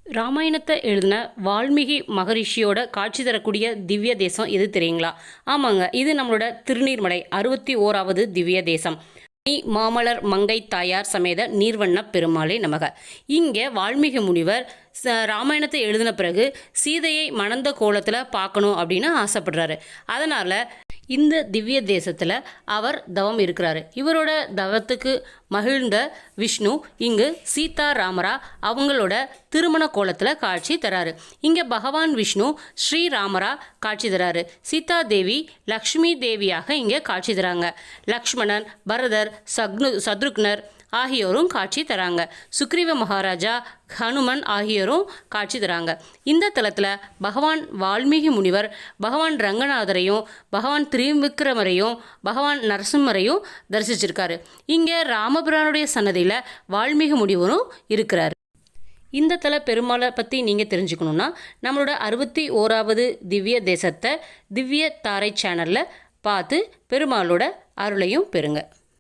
ராமாயணத்தை எழுதின வால்மீகி மகரிஷியோட காட்சி தரக்கூடிய திவ்ய தேசம் எது தெரியுங்களா? ஆமாங்க, இது நம்மளோட திருநீர்மலை 61வது திவ்ய தேசம். மாமலர் மங்கை தாயார் சமேத நீர்வண்ண பெருமாளே நமக. இங்கே வால்மீகி முனிவர் ராமாயணத்தை எழுதின பிறகு சீதையை மணந்த கோலத்தில் பார்க்கணும் அப்படின்னு ஆசைப்படுறாரு. அதனால் இந்த திவ்ய தேசத்தில் அவர் தவம் இருக்கிறாரு. இவரோட தவத்துக்கு மகிழ்ந்த விஷ்ணு இங்கு சீதா ராமரா அவங்களோட திருமண கோலத்தில் காட்சி தராரு. இங்கே பகவான் விஷ்ணு ஸ்ரீராமரா காட்சி தராரு. சீதா தேவி லக்ஷ்மி தேவியாக இங்கே காட்சி தராங்க. லக்ஷ்மணன், பரதர், சத்ருக்னர் ஆகியோரும் காட்சி தராங்க. சுக்ரீவ மகாராஜா, ஹனுமன் ஆகியோரும் காட்சி தராங்க. இந்த தலத்தில் பகவான் வால்மீகி முனிவர் பகவான் ரங்கநாதரையும் பகவான் திரிவிக்ரமரையும் பகவான் நரசிம்மரையும் தரிசிச்சிருக்காரு. இங்கே ராமபிரானுடைய சன்னதியில் வால்மீகி முனிவரும் இருக்கிறார். இந்த தல பெருமாளை பற்றி நீங்கள் தெரிஞ்சுக்கணுன்னா நம்மளோட 61வது திவ்ய தேசத்தை திவ்ய தாரை சேனலில் பார்த்து பெருமாளோட அருளையும் பெறுங்க.